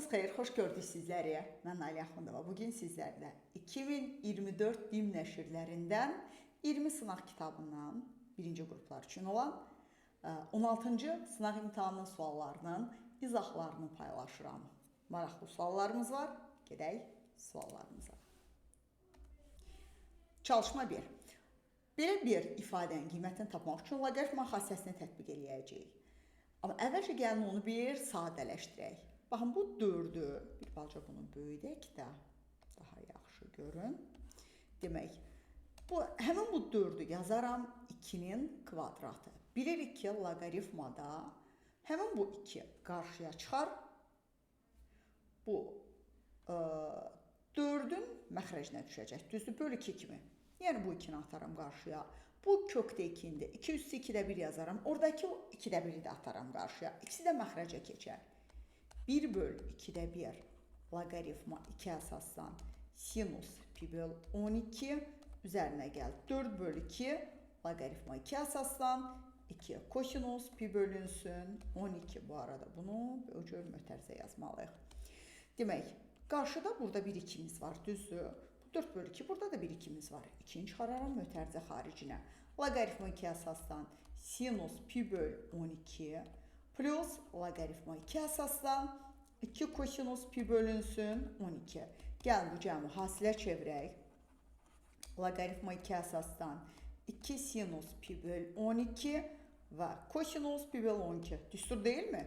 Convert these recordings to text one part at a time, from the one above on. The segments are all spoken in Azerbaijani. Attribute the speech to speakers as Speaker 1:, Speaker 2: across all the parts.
Speaker 1: Vaxtınız xeyir, xoş gördük sizləri. Mən Nail Axundova. Bugün sizlərlə 2024 din nəşrlərindən 20 sınaq kitabından birinci qruplar üçün olan 16-cı sınaq imtahanının suallarının izahlarını paylaşıram. Maraqlı suallarımız var. Gedək suallarımıza. Çalışma 1. Belə bir ifadənin qiymətini tapmaq üçün loqaritma xassəsini tətbiq edəcəyik. Amma əvvəlcə gəlin onu bir sadələşdirək. Baxın, bu 4-ü, bir balaca bunu böyüdək də, daha yaxşı görün. Demək, həmin bu 4-ü yazaram 2-nin kvadratı. Bilirik ki, loqaritmada həmin bu 2 qarşıya çıxar. Bu 4-ün məxrəcinə düşəcək, düzdür, böl 2 kimi. Yəni bu 2-ni ataram qarşıya. Bu kökdə 2-dir, 2 üstü 2-də 1 yazaram. Oradakı 2-də 1-i də ataram qarşıya. İkisi də məxrəcə keçər. 1 böl 2-də 1 loqaritma 2 əsasdan sinus pi böl 12 üzərinə gəl 4 böl 2 loqaritma 2 əsasdan 2 kosinus pi bölünsün 12. Bu arada bunu cür mötərizə yazmalıyıq. Demək, qarşıda burada bir 2'miz var, düzdür. 4 böl 2, burada da bir 2'miz var. 2'ni çıxararam mötərizə xaricinə. Loqaritma 2 əsasdan sinus pi böl 12 plus loqaritma 2 əsasdan 2 kosinus pi bölünsün 12. Gəlin bu cəmi hasilə çevirək. Loqaritma 2 əsasdan 2 sinus pi böl 12 və kosinus pi böl 12. Düstur deyilmi?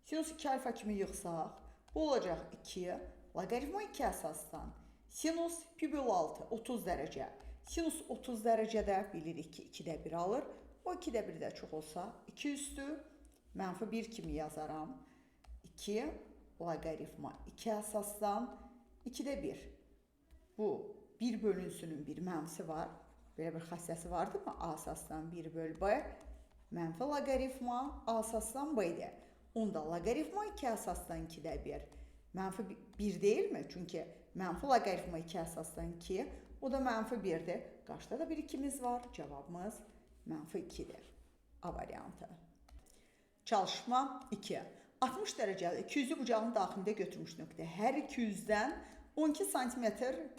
Speaker 1: Sinus 2 alfa kimi yığsaq, bu olacaq 2. Loqaritma 2 əsasdan sinus pi böl 6, 30 dərəcə. Sinus 30 dərəcədə bilirik ki, 2-də 1 alır. O 2-də 1 də çox olsa, 2 üstü mənfi 1 kimi yazaram. 2 loqaritma 2 əsasdan 2-də 1. Bu 1 bölünsünün bir mənfisi var. Belə bir xassəsi vardır mı? A əsasdan 1 böl B. Mənfi loqaritma A əsasdan B-dir. Onda loqaritma 2 əsasdan 2-də 1. Mənfi 1 deyilmi? Çünki mənfi loqaritma 2 əsasdan 2. O da mənfi 1'dir. Qarşıda da bir 2'miz var. Cavabımız mənfi 2'dir. A variantı. Çalışma 2. 60 dərəcəli 200'lü bucağın daxilində götürmüş nöqtə hər 200'dən 12 cm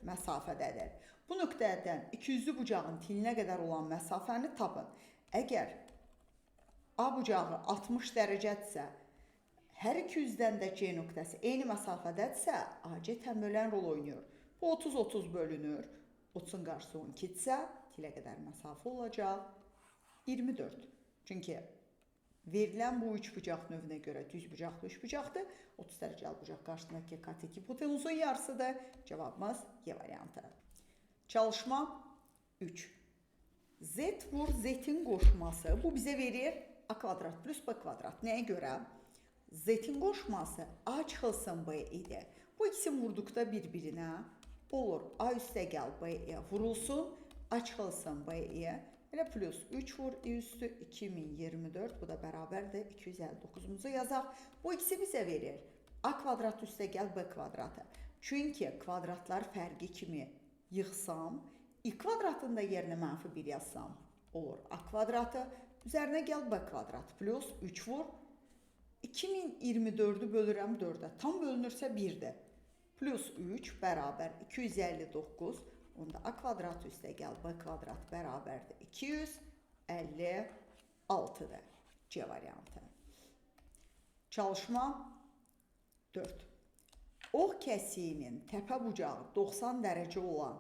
Speaker 1: məsafədədir. Bu nöqtədən 200'lü bucağın tilinə qədər olan məsafəni tapın. Əgər A bucağı 60 dərəcədirsə, hər 200'dən də C nöqtəsi eyni məsafədədirsə, AC təmbölən rol oynayır. Bu 30-30 bölünür. 30'un qarşısı 12-dirsə, tilə qədər məsafə olacaq 24. Çünki verilən bu üç bucaq növünə görə düz bucaqlı üç bucaqdır. 30 dərəcəli bucaq qarşısındakı katik hipotenuzun yarısıdır. Cavabımız Y variantı. Çalışma 3. Z vur Z-in qoşması. Bu bizə verir A kvadrat plus B kvadrat. Nəyə görə? Z-in qoşması A çıxılsın B idi. Bu ikisini vurduqda bir-birinə olur. A üstə gəl B-yə vurulsun. A çıxılsın B-yə. Elə plus 3 vur i üstü 2024. Bu da bərabərdir 259'umuzu yazaq. Bu ikisi bizə verir. A kvadrat üstə gəl B kvadratı. Çünki kvadratlar fərqi kimi yığsam, i kvadratın da yerinə mənfi 1 yazsam olur. A kvadratı üzərinə gəl B kvadratı plus 3 vur. 2024'ü bölürəm 4'ə. Tam bölünürsə 1'dir. Plus 3 bərabər 259. Onda A kvadrat üstə gəl B kvadrat bərabərdir 256'dır. C variantı. Çalışma 4. Ox kəsiyinin təpə bucağı 90 dərəcə olan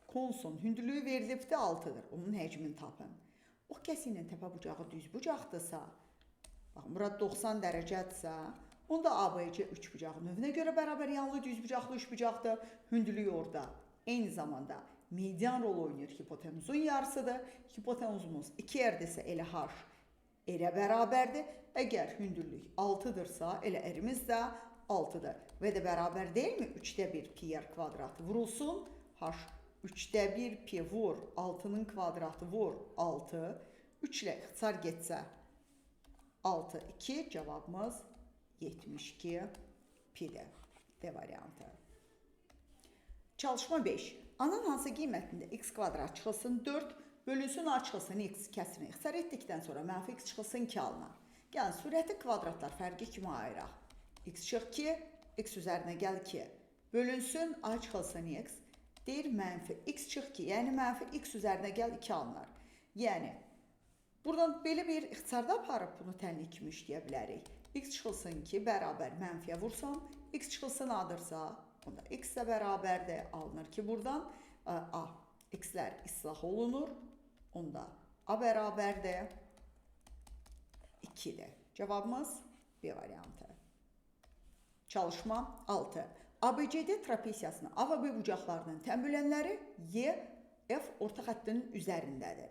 Speaker 1: konsun hündürlüyü verilibdir 6'dır. Onun həcmini tapın. Ox kəsiyinin təpə bucağı düz bucaqdırsa, baxın, burada 90 dərəcədirsə, onda ABC 3 bucağı növünə görə bərabər yanlı düz bucaqlı 3 bucaqdır. Hündürlüyü orada. Eyni zamanda median rol oynayır, hipotenuzun yarısıdır. Hipotenuzumuz 2 yerdirsə elə H elə bərabərdir. Əgər hündürlük 6'dırsa elə erimiz də 6'dır. Və də bərabər deyilmi? 3'də 1 pi yer kvadratı vurulsun. H 3'də 1 pi vur 6'nın kvadratı vur 6. 3 ilə ixtisar getsə 6, 2. Cavabımız 72 pi'dir. D variantı. Çalışma 5. A'nın hansı qiymətində x kvadrat çıxılsın 4, bölünsün A çıxılsın x kəsirini ixtisar etdikdən sonra mənfi x çıxılsın 2 alınar. Gəlin, sürəti kvadratlar fərqi kimi ayıraq. X çıx 2, x üzərinə gəl 2 bölünsün a çıxılsın x. Deyir mənfi x çıx 2, yəni mənfi x üzərinə gəl 2 alınır. Yəni, buradan belə bir ixtisarda aparıb bunu tənlik kimi işləyə bilərik. X çıxılsın 2 bərabər mənfiyə vursam, x çıxılsın a-dırsa, onda x də bərabərdir, alınır ki, buradan a, x-lər islah olunur, onda a bərabərdir 2-dir. Cavabımız B variantı. Çalışma 6. ABCD trapesiyasının A və B bucaqlarının təmbülənləri Y, F orta xəttinin üzərindədir.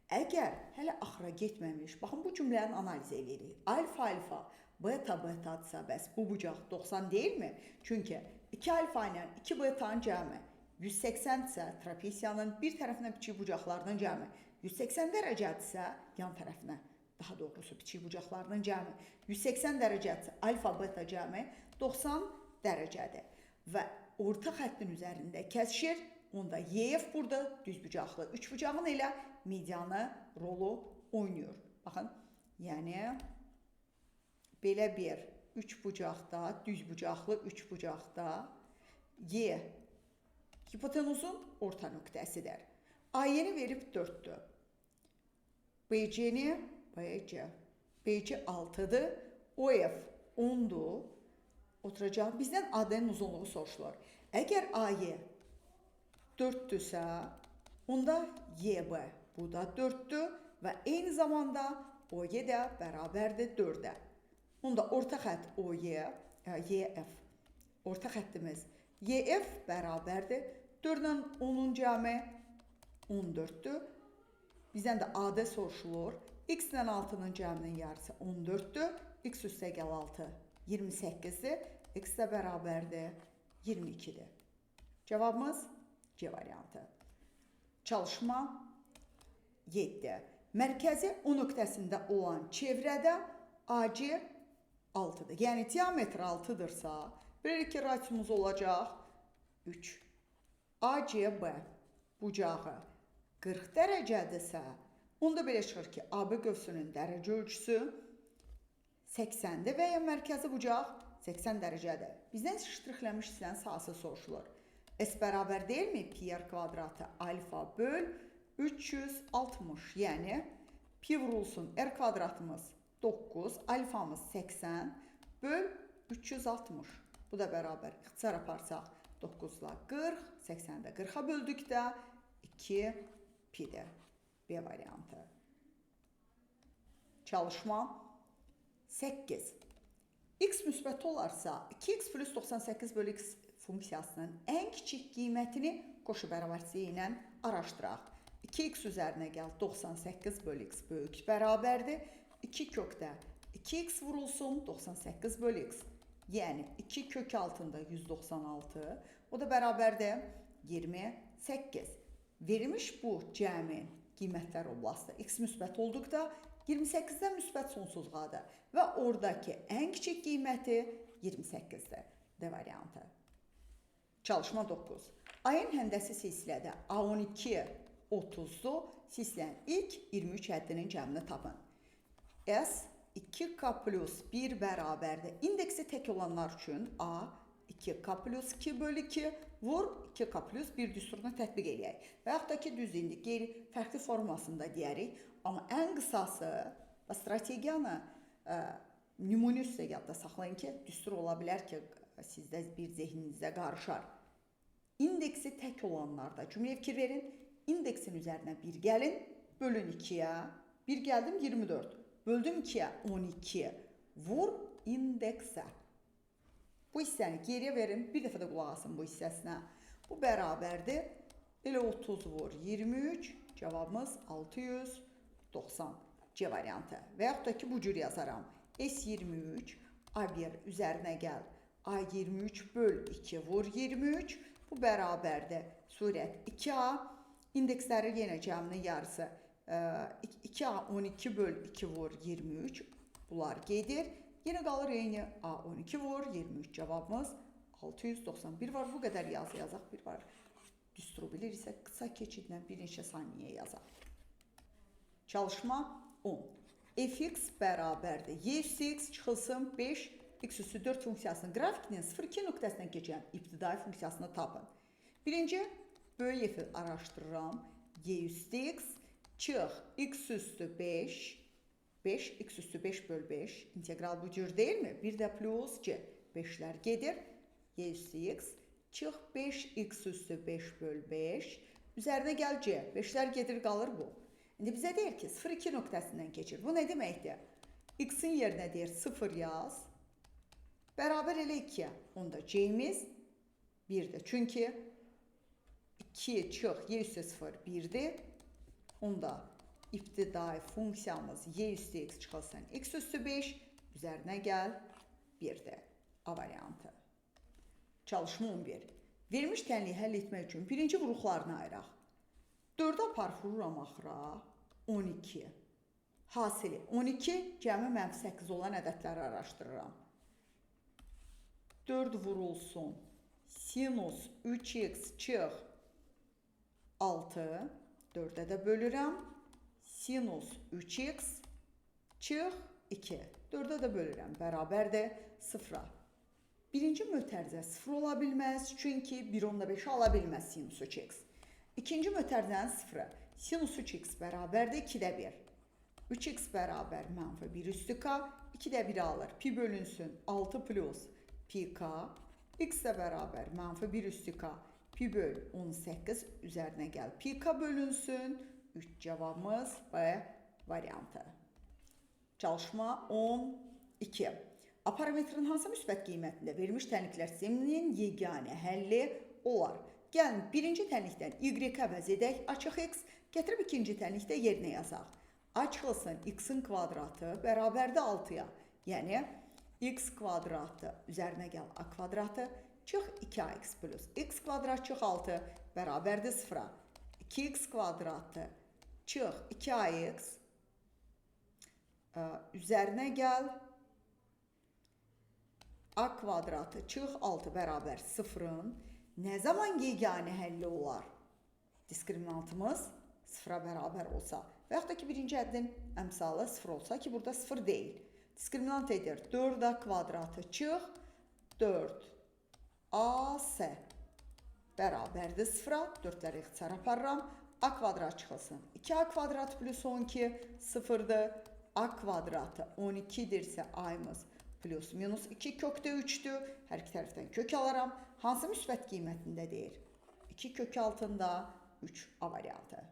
Speaker 1: Əgər hələ axıra getməmiş, baxın bu cümlənin analiz edirik. Alfa alfa, beta betadsa, bəs bu bucaq 90 deyilmi? Çünki 2 alfa ilə 2 betanın cəmi 180-dirsə, trapesiyanın bir tərəfinə biçik bucaqlarının cəmi 180 dərəcədirsə, yan tərəfinə, daha doğrusu biçik bucaqlarının cəmi 180 dərəcədirsə, alfa beta cəmi 90 dərəcədir. Və orta xəttin üzərində kəsişir, onda YF burada düzbucaqlı 3 bucağın ilə medianı rolu oynayır. Baxın, yəni belə bir 3 bucaqda, düzbucaqlı 3 bucaqda Y hipotenuzun orta nöqtəsidir. AY-ni verib 4-dür. BC-ni BC 6-dır, OF 10-dur. Oturacaq. Bizdən AD-nin uzunluğu soruşulur. Əgər AY 4-dürsə, onda YB bu da 4-dür və eyni zamanda OY də bərabərdir 4-də. Onda orta xətt OY, YF, orta xəttimiz YF bərabərdir 4-dən 10-un cəmi 14-dür. Bizdən də AD soruşulur. X-lə 6-nın cəminin yarısı 14-dür. X üstə gəl 6. 28-dir, x də bərabərdir 22-dir. Cavabımız C variantı. Çalışma 7. Mərkəzi O nöqtəsində olan çevrədə AC 6-dır. Yəni diametr 6-dırsa, bilirik ki, radiusumuz olacaq 3. ACB bucağı 40 dərəcədirsə, onda belə çıxır ki, AB qövsünün dərəcə ölçüsü 80-dir və ya mərkəzi bucaq 80 dərəcədir. Bizdən ştrixlənmiş hissənin sahəsi soruşulur. S bərabər deyilmi? Pi r kvadratı alfa böl 360. Yəni, pi vurulsun r kvadratımız 9, alfamız 80 böl 360. Bu da bərabər. İxtisar aparsaq 9-la 40, 80-də 40-a böldükdə 2 pidir. B variantı. Çalışma 8. X müsbət olarsa, 2x plus 98 bölü x funksiyasının ən kiçik qiymətini qoşu bərabərçiliyi ilə araşdıraq. 2x üzərinə gəl 98 bölü x böyük bərabərdir. 2 kökdə 2x vurulsun 98 bölü x. Yəni 2 kök altında 196. O da bərabərdir 28. Verilmiş bu cəmin qiymətlər oblasında x müsbət olduqda 28-dən müsbət sonsuzluqadır və oradakı ən kiçik qiyməti 28-dir. D variantı. Çalışma 9. Ayın həndəsi silsilədə A12 30-dur. Silsilənin ilk 23 həddinin cəmini tapın. S 2K plus 1 bərabərdir. İndeksi tək olanlar üçün A 2K plus 2 bölü 2 vur 2K plus 1 düsturunu tətbiq edək. Və yaxud da ki, düz indi qeyri-fərqli formasında deyərik. Amma ən qısası və strategiyanı nümunə üstə yadda saxlayın ki, düstur ola bilər ki, sizdə bir zehninizdə qarışar. İndeksi tək olanlarda cümləyə fikir verin. İndeksin üzərinə 1 gəlin, bölün 2-yə. 1 gəldim 24, böldüm 2-yə 12. Vur indeksə. Bu hissəni geriyə verin, bir dəfə də qulaq asın bu hissəsinə. Bu bərabərdir. Elə 30 vur 23, cavabımız 690. C variantı. Və yaxud da ki, bu cür yazaram. S23, A1 üzərinə gəl. A23 böl 2 vur 23. Bu bərabərdir. Surət 2A. İndeksləri yenə cəminin yarısı. 2A 12 böl 2 vur 23. Bunlar gedir. Yenə qalır eyni A12 vur 23. Cavabımız 691 var. Bu qədər yazı yazaq. Bir var. Düsturu bilirsə qısa keçidlə bir neçə saniyə yazaq. Çalışma 10. Fx bərabərdir. Y üstü x çıxılsın 5 x üssü 4 funksiyasının qrafikinin 0,2 nöqtəsindən keçən ibtidai funksiyasını tapın. Birinci, böyük F-i araşdırıram. Y üstü x çıx x üstü 5, 5 x üstü 5 böl 5. İntegral bu cür değil mi? Bir de plus c. 5'ler gedir. Y üstü x çıx 5x üstü 5 böl 5. Üzerine gel c. 5'ler gedir qalır bu. İndi bizə deyir ki 0,2 nöqtəsindən keçir. Bu ne deməkdir? X'in yerine deyir 0 yaz. Beraber elə 2'ye. Onda c'miz 1'dir. Çünkü 2 çıx y üstü 0 1'dir. Onda ibtidai funksiyamız y üstü x çıxılsın x üstü 5. Üzerine gel 1'dir. A variantı. Çalışma 11. Vermiş tənliyi həll etmək üçün birinci vuruqlarını ayıraq. 4'ə apar vururam axıra 12. Hasili 12, cəmi -8 olan ədədləri araşdırıram. 4 vurulsun. Sinus 3x çıx 6. 4'ə də bölürəm. Sinus 3x çıx 2. 4'ə də bölürəm. Bərabərdir 0'a. Birinci mötərizə 0 ola bilməz. Çünki 1/5 ala bilməz sinus 3x. İkinci mötərizənin 0'ı. Sinus 3x bərabərdir 2'də 1. 3x bərabər -1 üstü k. 2'də 1 alır. Pi bölünsün 6 plus pi k. X də bərabər -1 üstü k. Pi böl 18 üzerine gel. Pi k bölünsün. 3 cevabımız B variantı. Çalışma 12. A parametrin hansı müsbət qiymətində verilmiş tənliklər sisteminin yeganə həlli olar? Gəlin birinci tənlikdən y əvəz edək. Açıq x. Gətirib ikinci tənlikdə yerinə yazaq. A çıxılsın x-in kvadratı bərabərdə 6'ya. Yəni x kvadratı üzərinə gəl a kvadratı çıx 2ax plus x kvadrat çıx 6 bərabərdir 0'a. 2x kvadratı çıx 2ax üzərinə gəl a kvadratı çıx 6 bərabər 0'ın nə zaman yeganə həlli olar? Diskriminantımız 0'a bərabər olsa və yaxud da ki birinci ədədin əmsalı 0 olsa ki burada 0 deyil. Diskriminant edir 4a kvadratı çıx 4ac bərabərdir 0'a. 4'ləri ixtisar aparıram. A kvadrat çıxılsın. 2a kvadrat plus 12 0'dır. A kvadratı 12'dirsə a'mız plus minus 2 kökdə 3'dür. Hər iki tərəfdən kök alaram. Hansı müsbət qiymətində deyir? 2 kök altında 3 A variantı.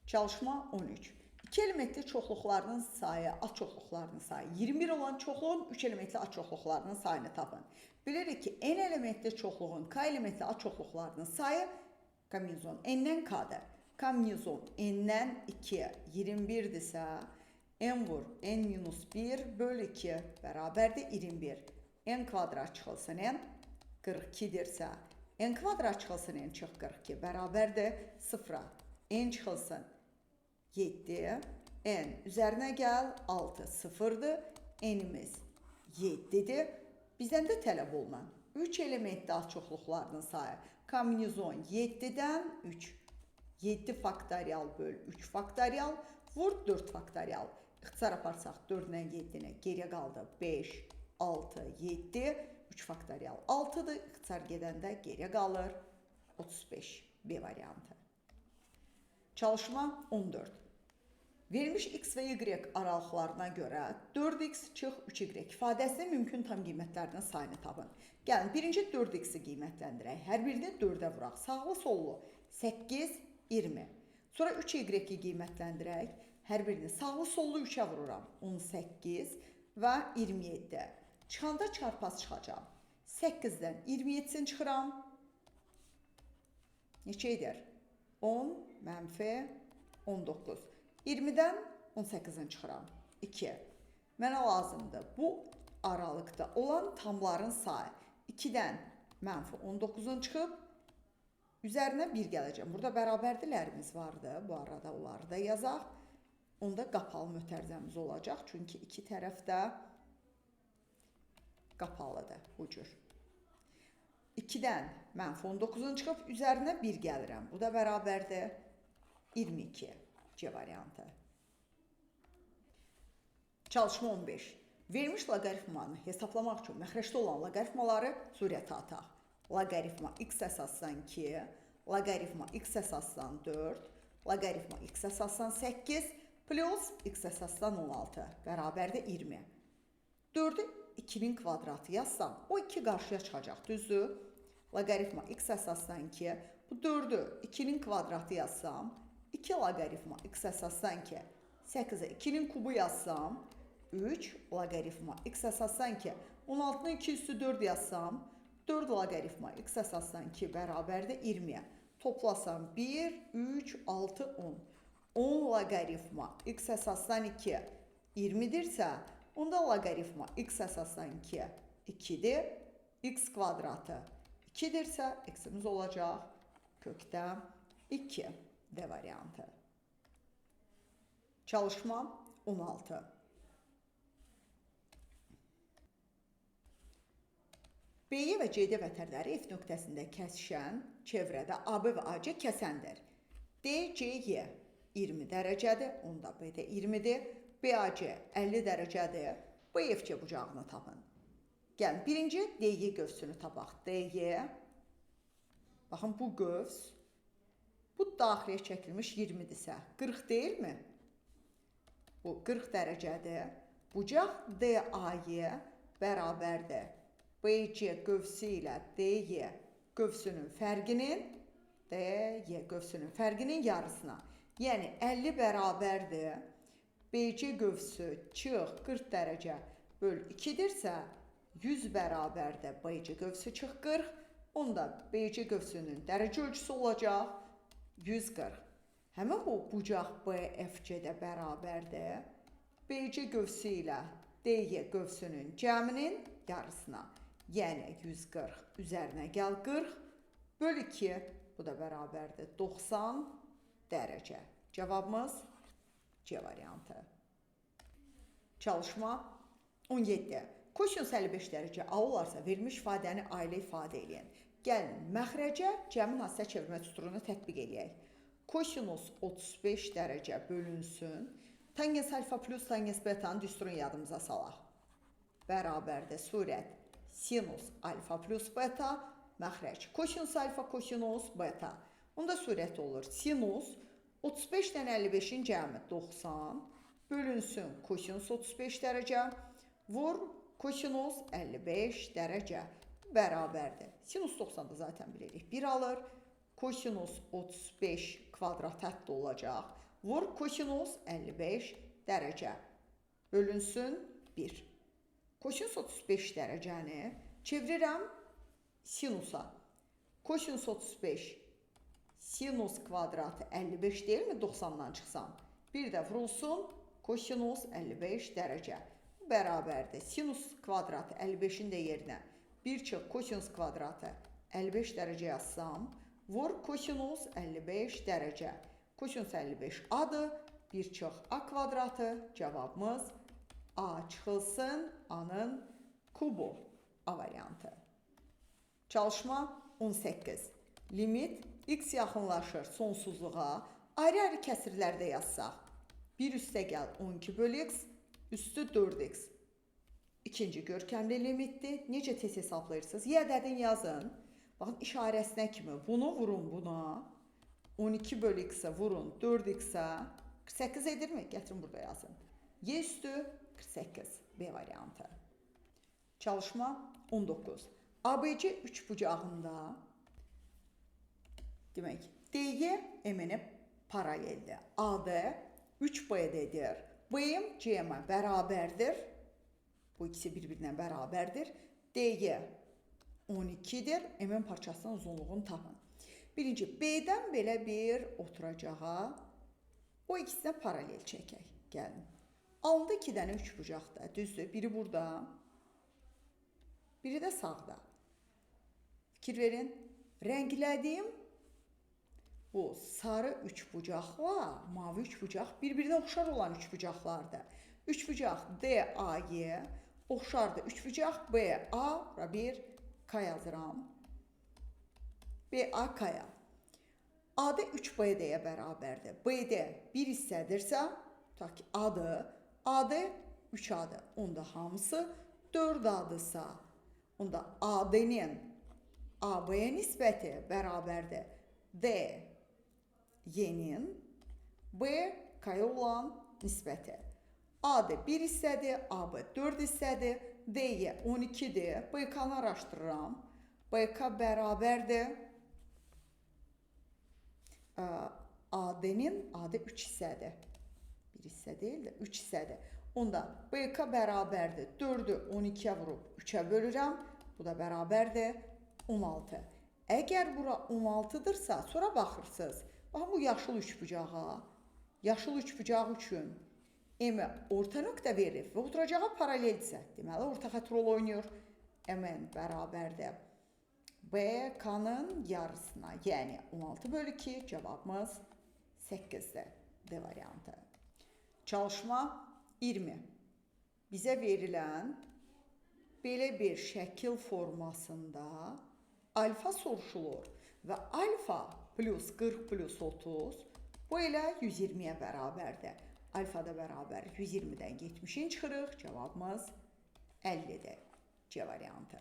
Speaker 1: Çalışma 13. 2 elementli çoxluqlarının sayı, açoxluqlarının sayı 21 olan çoxluğun 3 elementli açoxluqlarının sayını tapın. Bilirik ki n elementli çoxluğun k elementli açoxluqlarının sayı kombinizon n-dən k-dır. Kombinizon n-dən 2'ye 21'dirsə n vur n-1 böl 2 bərabərdir 21. N kvadrat çıxılsın n 42'dirsə n kvadrat çıxılsın n çıx 42 bərabərdir 0'a. N çıxılsın 7, n üzerine gel 6 0'dır. N'imiz 7'dir. Bizden de tələb olunan 3 elementli açoxluqlarının sayı kombinizon 7'dən 3. 7 faktorial böl 3 faktorial vur 4 faktorial. İxtisar aparsaq 4-dən 7-nə geriyə qaldı 5, 6, 7, 3 faktorial 6'dır. İxtisar gedəndə geriyə qalır 35 B variantı. Çalışma 14. Verilmiş x ve y aralıqlarına göre 4x çıx 3y ifadəsinin mümkün tam qiymətlərinin sayını tapın. Gəlin birinci 4x'i qiymətləndirək. Hər birini 4'ə vuraq. Sağlı sollu 8, 20. Sonra 3y-i qiymətləndirək. Hər birini sağlı sollu 3'ə vururam. 18 və 27. Çıxanda çarpaz çıxacam. 8'dən 27'sini çıxıram. Neçə edir? 10 mənfi 19. 20'dən 18'ini çıxıram. 2. Mənə lazımdır. Bu aralıqda olan tamların sayı. 2'dən mənfi 19'un çıxıb üzərinə 1 gələcəm. Burada bərabərdirlərimiz vardı. Bu arada onları da yazaq. Onda qapalı mötərizəmiz olacaq. Çünki iki tərəf də qapalıdır bu cür. 2'dən mənfi 19'un çıxıb üzərinə 1 gəlirəm. Bu da bərabərdir 22. C variantı. Çalışma 15. Verilmiş loqaritmanı hesablamaq üçün məxrəcdə olan loqaritmaları surətə ataq. Loqaritma x əsasdan 2, loqaritma x əsasdan 4, loqaritma x əsasdan 8 plus x əsasdan 16 bərabərdir 20. 4-ü 2-nin kvadratı yazsam, o 2 qarşıya çıxacaq, düzdür? Loqaritma x əsasdan 2, bu 4-ü 2-nin kvadratı yazsam, 2 loqaritma x əsasdan 2, 8-ə 2-nin kubu yazsam, 3 loqaritma x əsasdan 2, 16-nın 2 üstü 4 yazsam, 4 loqaritma x əsasdan 2 bərabərdir 20-yə. Toplasam 1, 3, 6, 10. 10 loqaritma x əsasdan 2 20-dirsə, onda loqaritma x əsasdan 2 2-dir, x kvadratı 2-dirsə, x-imiz olacaq kökdən 2 D variantı. Çalışma 16. B-yə və C-də vətərləri F nöqtəsində kəsişən çevrədə AB və AC kəsəndir. DCY 20 dərəcədir, onda B-də 20-dir. BAC 50 dərəcədir. BFC bucağını tapın. Gəlin, birinci DY qövsünü tapaq. DY, baxın bu qövs, bu daxiliyə çəkilmiş 20-dirsə, 40 deyilmi? Bu 40 dərəcədir. Bucaq DAY bərabərdir. BC qövsü ilə DY qövsünün fərqinin yarısına. Yəni 50 bərabərdir. BC qövsü çıx 40 dərəcə böl 2-dirsə, 100 bərabərdir. BC qövsü çıx 40. Onda BC qövsünün dərəcə ölçüsü olacaq 140. Həmin bu bucaq BFC-də bərabərdir. BC qövsü ilə DY qövsünün cəminin yarısına. Yəni 140 üzərinə gəl 40 böl 2, bu da bərabərdir 90 dərəcə. Cavabımız C variantı. Çalışma 17. Kosinus 55 dərəcə A olarsa verilmiş ifadəni A ilə ifadə edin. Gəlin, məxrəcə cəmin hassilə çevirmə tuturunu tətbiq edək. Kosinus 35 dərəcə bölünsün. Tangens alfa plus tangens betanın düsturunu yadımıza salaq. Bərabərdir surət sinus alfa plus beta, məxrəc kosinus alfa kosinus beta. Onda surət olur sinus 35 dən 55-in cəmi 90 bölünsün kosinus 35 dərəcə vur kosinus 55 dərəcə bərabərdir. Sinus 90-da zaten bilirik 1 alır. Kosinus 35 kvadrat hətta olacaq. Vur kosinus 55 dərəcə bölünsün 1. Kosinus 35 dərəcəni çevirirəm sinusa. Kosinus 35 sinus kvadratı 55 deyilmi 90-dan çıxsam? Bir də vurulsun kosinus 55 dərəcə bərabərdir. Sinus kvadratı 55-in də yerinə 1 çıx kosinus kvadratı 55 dərəcə yazsam, vur kosinus 55 dərəcə. Kosinus 55 A-dır, 1 çıx A kvadratı, cavabımız A çıxılsın, A-nın kubu. A variantı. Çalışma 18. Limit x yaxınlaşır sonsuzluğa, ayrı-ayrı kəsirlərdə yazsaq. 1 üstə gəl 12 böl x, üstü 4x. İkinci görkəmli limitdir. Necə tez hesablayırsınız? Y ədədini yazın. Baxın, işarəsinə kimi bunu vurun buna. 12 böl x-ə vurun 4x-ə. 48 edirmi? Gətirin burada yazın. Y üstü 48. B variantı. Çalışma 19. ABC 3 bucağında demək, DY M-nə paraleldir. AD 3 BD-dir. BM CM bərabərdir. Bu ikisi bir-birinə bərabərdir. DY 12-dir. M-in parçasının uzunluğunu tapın. Birinci, B-dən belə bir oturacağa o ikisinə paralel çəkək. Gəlin. Alında 2 dənə 3 bucaqda. Düzdür. Biri burada. Biri də sağda. Fikir verin. Rənglədiyim bu sarı 3 bucaqla mavi 3 bucaq bir-birinə oxşar olan 3 bucaqlardır. 3 bucaq DAY oxşardır. 3 bucaq BA bir K yazıram. BA-K-ya. AD 3 BD-yə bərabərdir. BD bir hissədirsə, tutaq ki, AD 3 adı. Onda hamısı 4 adısa, onda AD-nin AB-yə nisbəti bərabərdir D-Y-nin B-K-ya olan nisbəti. AD 1 hissədir, AB 4 hissədir, D-Y 12-dir. BK-nı araşdırıram. BK bərabərdir AD-nin, AD 3 hissədir. 1 hissə deyil də 3 hissədir. Onda BK bərabərdir 4-ü 12-yə vurub 3-ə bölürəm. Bu da bərabərdir 16. Əgər bura 16-dırsa, sonra baxırsınız. Baxın bu yaşıl üçbucağa. Yaşıl üçbucağı üçün M orta nöqtə verir və oturacağa paraleldirsə, deməli orta xətt rol oynayır. MN bərabərdir BK-nın yarısına, yəni 16/2, cavabımız 8-dir. D variantı. Çalışma 20. Bizə verilən belə bir şəkil formasında alfa soruşulur və alfa plus 40 plus 30 bu elə 120-yə bərabərdir. Alfa da bərabər 120-dən 70-in çıxırıq. Cavabımız 50-dir. C variantı.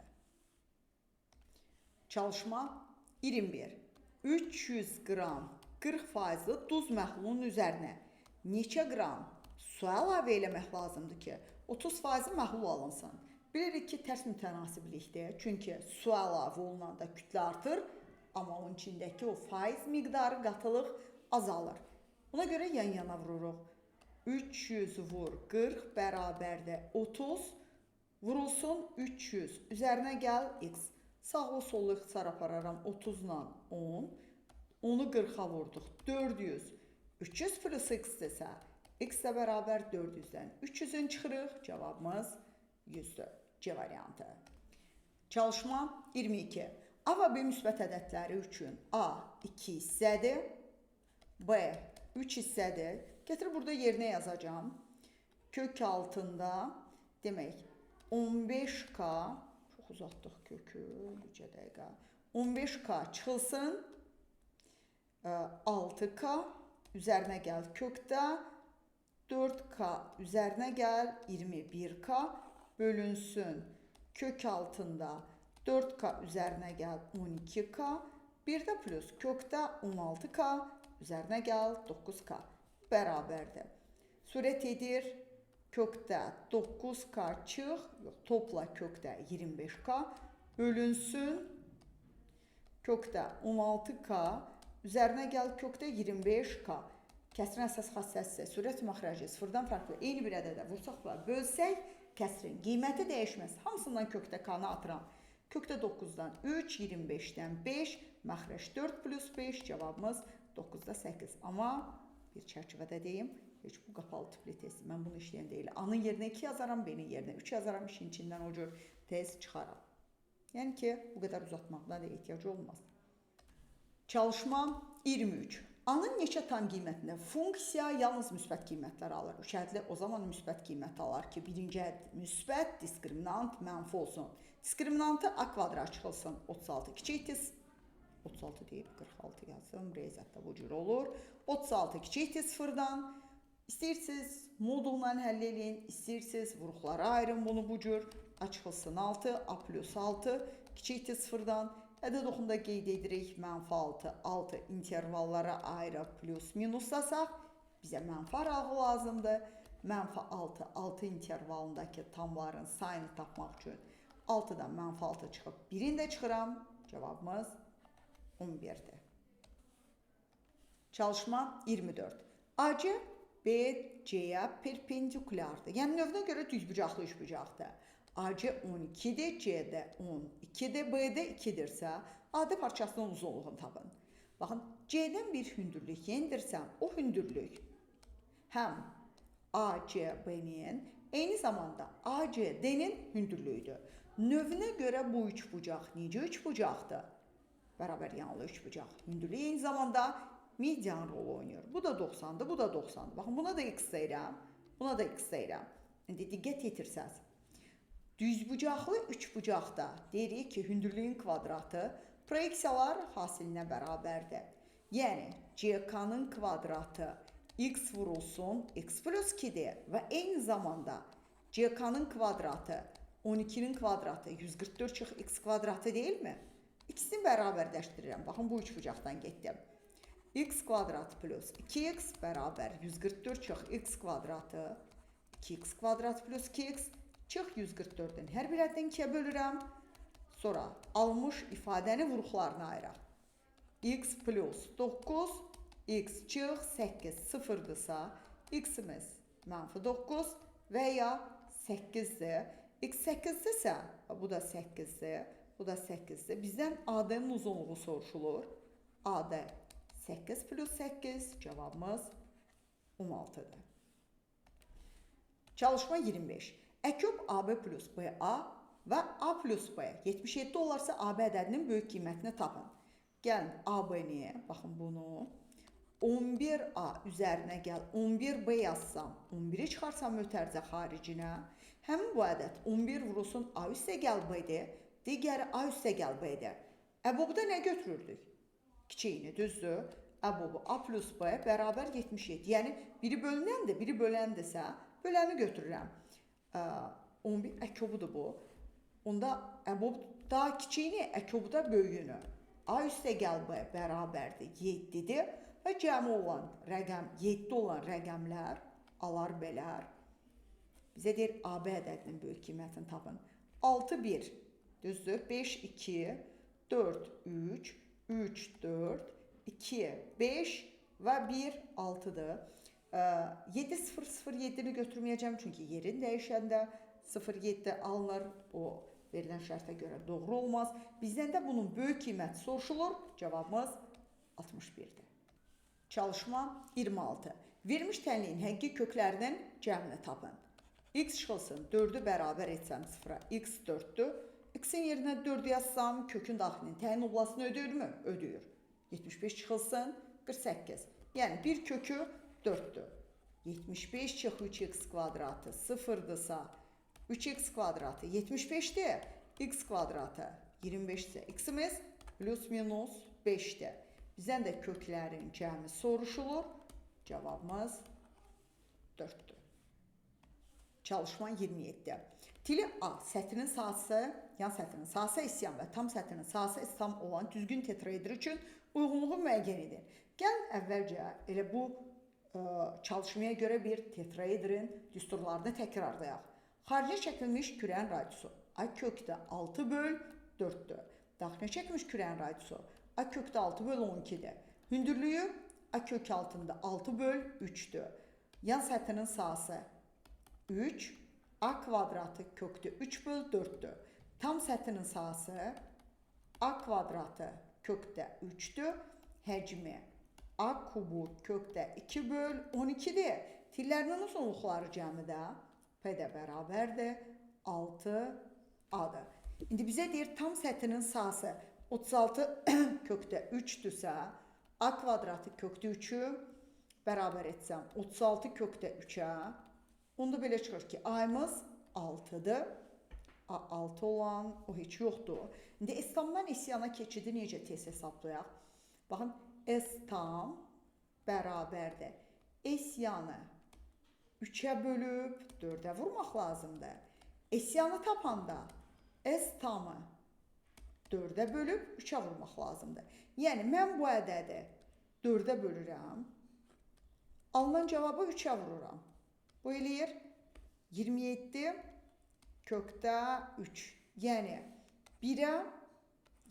Speaker 1: Çalışma 21. 300 qram 40% duz məhlulunun üzərinə neçə qram su əlavə eləmək lazımdır ki, 30% məhlul alınsın. Bilirik ki, tərs mütənasiblikdir. Çünki su əlavə olunanda kütlə artır, amma onun içindəki o faiz miqdarı, qatılıq azalır. Buna görə yan-yana vururuq. 300 vur 40 bərabərdir 30, vurulsun 300, üzərinə gəl x. Sağlı sollu ixtisar apararam 30-la 10, 10-u 40-a vurduq 400, 300 plus x-dirsə, x də bərabər 400-dən 300-ün çıxırıq, cavabımız 100-dür. C variantı. Çalışma 22. A və B müsbət ədədləri üçün A 2 hissədir, B 3 hissədir. Gətirib burada yerinə yazacağım. Kök altında demək 15K, çox uzatdıq kökü, bircə dəqiqə. 15K çıxılsın, 6K üzərinə gəl kökdə, 4K üzərinə gəl 21K bölünsün. Kök altında 4K üzərinə gəl 12K, bir də plus kökdə 16K üzərinə gəl 9K bərabərdir. Surət edir, kökdə 9K çıx, topla kökdə 25K bölünsün, kökdə 16K üzərinə gəl kökdə 25K. Kəsrin əsas xassəsi surət məxrəci sıfırdan fərqli eyni bir ədədə vursaqlar bölsək, kəsrin qiyməti dəyişməz. Hamısından kökdə K-nı atıram. Kökdə 9-dan 3, 25-dən 5, məxrəc 4 plus 5, cavabımız 9-da 8. Amma bir çərçivədə deyim, heç bu qapalı tipli test. Mən bunu işləyən deyil. A-nın yerinə 2 yazaram, B-nin yerinə 3 yazaram, işin içindən o cür test çıxaram. Yəni ki, bu qədər uzatmaqda da ehtiyac olmaz. Çalışma 23. A-nın neçə tam qiymətində funksiya yalnız müsbət qiymətlər alır. Şərtli o zaman müsbət qiymət alar ki, birinci müsbət diskriminant mənfi olsun. Diskriminantı A kvadrat çıxılsın. 36 kiçik tiz 36 deyib 46 yazsın. Riyaziyyatda bu cür olur. 36 kiçik tiz sıfırdan. İstəyirsiniz modulla həll eləyin. İstəyirsiniz vuruqlara ayırın bunu bu cür. A çıxılsın 6, A plus 6 kiçik tiz sıfırdan. Ədəd oxunda qeyd edirik, mənfi 6, 6 intervallara ayırıb plus minuslasaq, bizə mənfi arağı lazımdır. Mənfi 6, 6 intervalındakı tamların sayını tapmaq üçün 6-dan mənfi 6 çıxıb 1-ini də çıxıram. Cavabımız 11-dir. Çalışma 24. AC BC-yə perpendikulardır. Yəni növünə görə düzbucaqlı üçbucaqdır. AC 12-dir, CD 12-dir, BD 2-dirsə, AD parçasının uzunluğunu tapın. Baxın, C'dən bir hündürlük yendirsəm, o hündürlük həm ACB-nin, eyni zamanda ACD-nin hündürlüyüdür. Növünə görə bu üçbucaq necə üçbucaqdır? Bərabər yanlı üçbucaq. Hündürlük eyni zamanda median rol oynayır. Bu da 90-dır, bu da 90-dır. Baxın, buna da x deyirəm, buna da x deyirəm. İndi diqqət yetirsəz. Düzbucaqlı üçbucaqda deyirik ki, hündürlüyün kvadratı proyeksiyalar hasilinə bərabərdir. Yəni, CK-nın kvadratı x vurulsun, x plus 2-dir və eyni zamanda CK'nın kvadratı 12'nin kvadratı 144 çıx x kvadratı deyilmi? İkisini bərabərləşdirirəm. Baxın, bu üç bucaqdan getdim. X kvadrat plus 2x bərabər 144 çıx x kvadratı 2x kvadrat plus 2x çıx 144'ün hər bir əddən 2'yə bölürəm. Sonra almış ifadəni vuruqlarına ayıraq. X plus 9 x çıx 8 sıfırdırsa x'imiz -9 və ya 8'dir. X 8'dirsə, bu da 8'dir, bu da 8'dir. Bizdən AD'nin uzunluğu soruşulur. AD 8 plus 8 cevabımız 16'dır. Çalışma 25. Əküp AB plus BA və A plus B 77 olarsa AB ədədinin böyük qiymətini tapın. Gəlin AB-ni, baxın bunu 11A üzərinə gəl 11B yazsam, 11'i çıxarsam ötərcə xaricinə, həmin bu ədəd 11 vurulsun A üstə gəl B-dir, digəri A üstə gəl B-dir. Əbobda nə götürürdük? Kiçiyini, düzdür? Əbobu A plus B bərabər 77. Yəni biri bölünəndir, biri böləndirsə böləni götürürəm. 11 əkobudur bu. Onda əbob daha kiçiyini, əkobu da böyüyünü. A üstə gəl B bərabərdir 7'dir və cəmi olan rəqəm 7 olan rəqəmlər alar belər. Bizə deyir AB ədədinin böyük qiymətini tapın. 6 1 düzdür? 5 2 4 3 3 4 2 5 və 1 6'dır. 7 0 0 7'ni götürməyəcəm çünki yerin dəyişəndə 0 7 alınır. O verilən şərtə görə doğru olmaz. Bizdən də bunun böyük qiyməti soruşulur. Cavabımız 61'dir. Çalışma 26. Verilmiş tənliyin həqiqi köklərinin cəmini tapın. X çıxılsın 4'ü bərabər etsəm 0'a x 4'dür. X'in yerinə 4 yazsam kökün daxilinin təyin oblasını ödəyirmi? Ödəyir. 75 çıxılsın 48. Yəni bir kökü 4'dür. 75 çıx 3x kvadratı 0'dırsa 3x kvadratı 75'dir. X kvadratı 25'dir. X'imiz plus minus 5'dir. Bizdən də köklərin cəmi soruşulur. Cavabımız 4'dür. Çalışma 27. Tili A sətrinin sahəsi, yan sətrinin sahəsi isyan və tam sətrinin sahəsi isyan olan düzgün tetraedr üçün uyğunluğu müəyyən edir. Gəlin əvvəlcə elə bu çalışmaya görə bir tetraedrin düsturlarını təkrarlayaq. Xarici çəkilmiş kürənin radiusu A kökdə 6 böl 4'dür. Daxilə çəkilmiş kürənin radiusu A kökdə 6 böl 12'dir. Hündürlüyü A kök altında 6 böl 3'dür. Yan sətrinin sahəsi 3, A kvadratı kökdə 3 böl 4'dür. Tam sətrinin sahəsi A kvadratı kökdə 3'dür. Həcmi A kubu kökdə 2 böl 12'dir. Tillərinin uzunluqları cəmi də P də bərabərdir 6A'dır. İndi bizə deyir tam sətrinin sahəsi 36 kökdə 3'dürsə A kvadratı kökdə 3'ü bərabər etsəm 36 kökdə 3'ə, onda belə çıxır ki A'mız 6'dır. A 6 olan o heç yoxdur. İndi S tamdan S-yana keçidi necə tez hesablayaq? Baxın, S tam bərabərdir. S-yanı 3'ə bölüb 4'ə vurmaq lazımdır. S-yanı tapanda S tamı 4'ə bölüb 3'ə vurmaq lazımdır. Yəni mən bu ədədi 4'ə bölürəm. Alınan cavabı 3'ə vururam. Bu eləyir 27 kökdə 3. Yəni 1'ə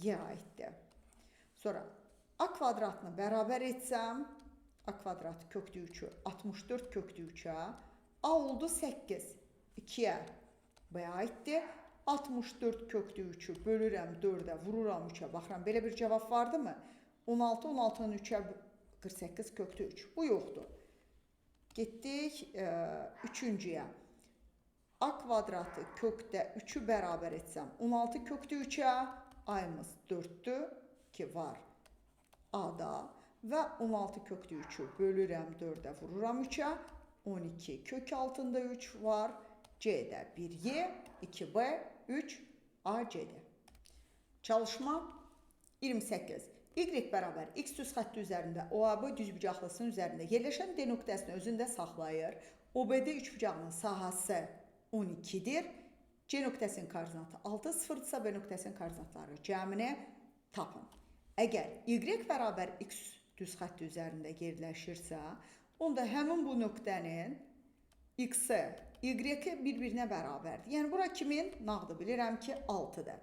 Speaker 1: Y aiddir. Sonra A kvadratını bərabər etsəm, A kvadratı kökdə 3'ü 64 kökdə 3'ə, A oldu 8. 2'ə B aiddir. 64 kökdə 3'ü bölürəm 4'ə, vururam 3'ə. Baxıram, belə bir cavab vardı mı? 16, 16'nın 3'ə 48 kökdə 3. Bu yoxdur. Getdik 3-cüyə. A kvadratı kökdə 3'ü bərabər etsəm, 16 kökdə 3'ə, A'mız 4'dür ki var A'da və 16 kökdə 3'ü bölürəm 4'ə, vururam 3'ə, 12 kök altında 3 var, C'də 1Y, 2B, 3AC'dir. Çalışma 28. Y bərabər X düz xətti üzərində OAB düzbucaqlısının üzərində yerləşən D nöqtəsini özündə saxlayır. OBD üçbucağının sahəsi 12'dir. C nöqtəsinin koordinatı 6, 0-dırsa B nöqtəsinin koordinatları cəmini tapın. Əgər y bərabər x düz xətti üzərində yerləşirsə, onda həmin bu nöqtənin x-i, y-i bir-birinə bərabərdir. Yəni, bura kimin? Nağdı bilirəm ki, 6-dır.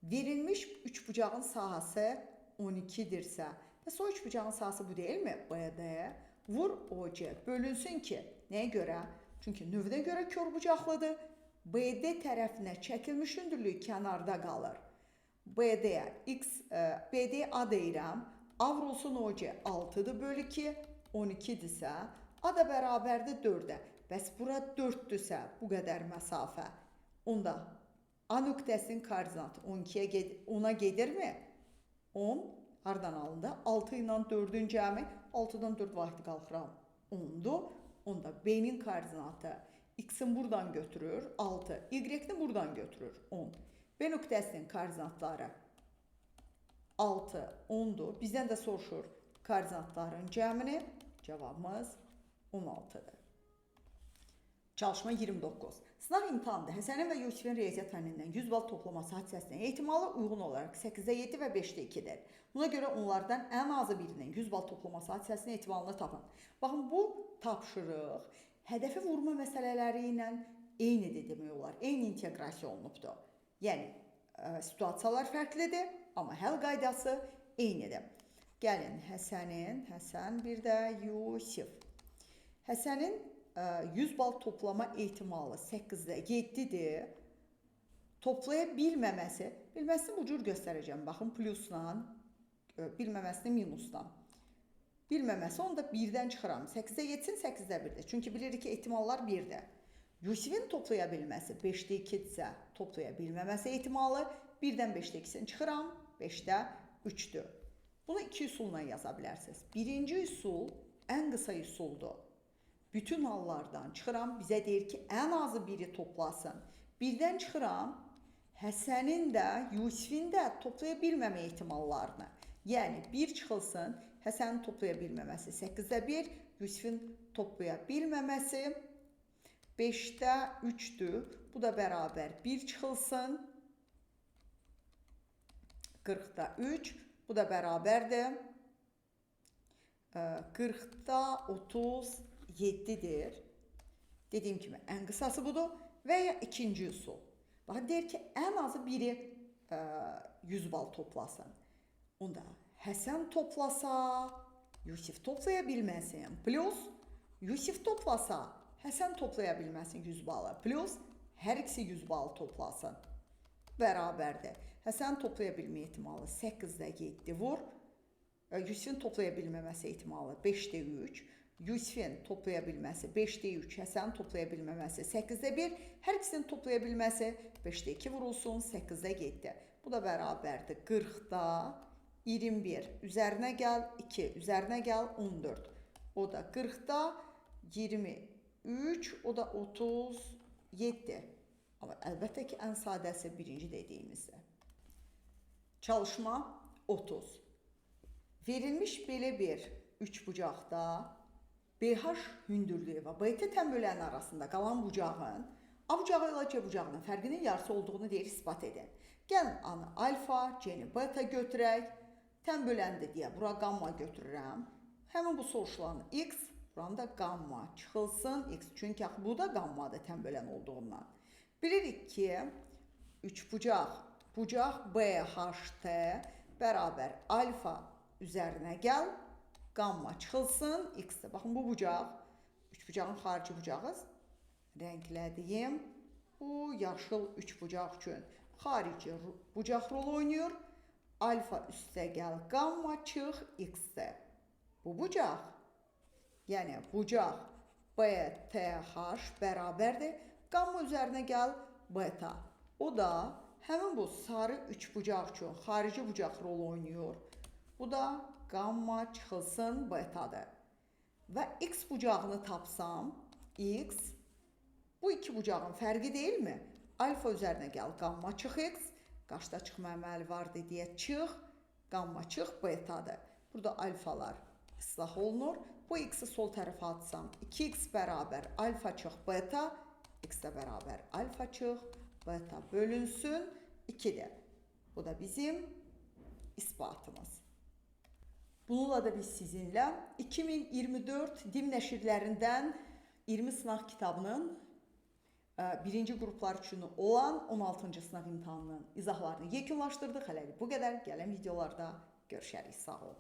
Speaker 1: Verilmiş üçbucağın sahəsi 12-dirsə, bəs o üçbucağın sahəsi bu deyilmi? BD vur OC bölünsün ki, nəyə görə? Çünki növünə görə körbucaqlıdır. BD tərəfinə çəkilmiş hündürlük kənarda qalır. BD-yə A deyirəm. A vurulsun OC 6-dır bölü 2, 12-dirsə, A da bərabərdir 4-ə. Bəs bura 4-dürsə, bu qədər məsafə. Onda A nöqtəsinin koordinatı 10'a gedirmi? 10 hardan alındı? 6 ilə 4'ün cəmi, 6'dan 4 vahidi qalxıram 10'dur. Onda B'nin koordinatı x'in buradan götürür 6, y'ni buradan götürür 10. B nöqtəsinin koordinatları 6, 10'dur. Bizdən də soruşur koordinatların cəmini. Cavabımız 16'dır. Çalışma 29. Sınav imtahanında Həsənin və Yusifin riyaziyyat fənnindən 100 bal toplaması hadisəsinə ehtimalı uyğun olaraq 8'də 7 və 5'də 2'dir. Buna görə onlardan ən azı birinin 100 bal toplaması hadisəsinin ehtimalını tapın. Baxın, bu tapşırıq hədəfi vurma məsələləri ilə eynidir demək olar. Eyni inteqrasiya olunubdur. Yəni, situasiyalar fərqlidir, amma həll qaydası eynidir. Gəlin, Həsən bir də Yusif. Həsənin 100 bal toplama ehtimalı 8'də 7'dir. Toplaya bilməməsi, bilməsini bu cür göstərəcəm. Baxın, plusla, bilməməsini minusla. Bilməməsi onda 1'dən çıxıram. 8'də 7'sin 8'də 1'dir. Çünki bilirik ki, ehtimallar 1'dir. Yusifin toplaya bilməsi 5'də 2'dirsə, toplaya bilməməsi ehtimalı 1'dən 5'də 2'sin çıxıram, 5'də 3'dür. Bunu iki üsulla yaza bilərsiniz. Birinci üsul ən qısa üsuldur. Bütün hallardan çıxıram, bizə deyir ki, ən azı biri toplasın. 1'dən çıxıram, Həsənin də, Yusifin də toplaya bilməmə ehtimallarını. Yəni, 1 çıxılsın, Həsənin toplaya bilməməsi 8'də 1, Yusifin toplaya bilməməsi 5'də 3'dür. Bu da bərabər 1 çıxılsın, 40'da 3, bu da bərabərdir 40'da 37'dir. Dediyim kimi, ən qısası budur və ya ikinci üsul. Baxın, deyir ki, ən azı biri 100 bal toplasın. Onda Həsən toplasa, Yusif toplaya bilməsin. Plus, Yusif toplasa, Həsən toplaya bilməsin 100 balı. Plus, hər ikisi 100 bal toplasın. Bərabərdir. Həsən toplaya bilmə ehtimalı 8'də 7 vur. Yusifin toplaya bilməməsi ehtimalı 5'də 3. Yusifin toplaya bilməsi 5'də 3. Həsənin toplaya bilməməsi 8'də 1. Hər ikisinin toplaya bilməsi 5'də 2 vurulsun 8'də 7. Bu da bərabərdir 40'da 21. Üzərinə gəl 2. Üzərinə gəl 14. O da 40'da 23. O da 37. Amma əlbəttə ki, ən sadəsi birinci dediyimizdir. Çalışma 30. Verilmiş belə bir üçbucaqda BH hündürlüyü və BT tənböllərinin arasında qalan bucağın A bucağı ilə C bucağının fərqinin yarısı olduğunu deyir, ispat edin. Gəlin A-nı alfa, C-ni beta götürək. Tənböləndə deyə bura gamma götürürəm. Həmin bu soruşulan x, buranın da gamma çıxılsın x. Çünki bu da gammadır tənbölən olduğundan. Bilirik ki, üçbucaq, bucaq BHT bərabər alfa üzərinə gəl, gamma çıxılsın x-dir. Baxın, bu bucaq, üçbucağın xarici bucağız. Rənglədiyim, bu yaşıl üçbucaq üçün xarici bucaq rol oynayır. Alfa üstə gəl, gamma çıx x-dir. Bu bucaq, yəni bucaq BTH bərabərdir. Gamma üzərinə gəl, beta. O da həmin bu sarı üçbucaq üçün xarici bucaq rol oynayır. Bu da gamma çıxılsın betadır. Və x bucağını tapsam, x bu iki bucağın fərqi deyilmi? Alfa üzərinə gəl, gamma çıx x. Qaşda çıxma əməli var deyə çıx, gamma çıx betadır. Burada alfalar islah olunur. Bu x-i sol tərəfə atsam 2x bərabər alfa çıx beta x-də bərabər alfa çıx, beta bölünsün 2-də. Bu da bizim isbatımız. Bununla da biz sizinlə 2024 DİM nəşrlərindən 20 sınaq kitabının birinci qruplar üçün olan 16-cı sınaq imtahanının izahlarını yekunlaşdırdıq. Hələlik bu qədər. Gələn videolarda görüşərik. Sağ olun.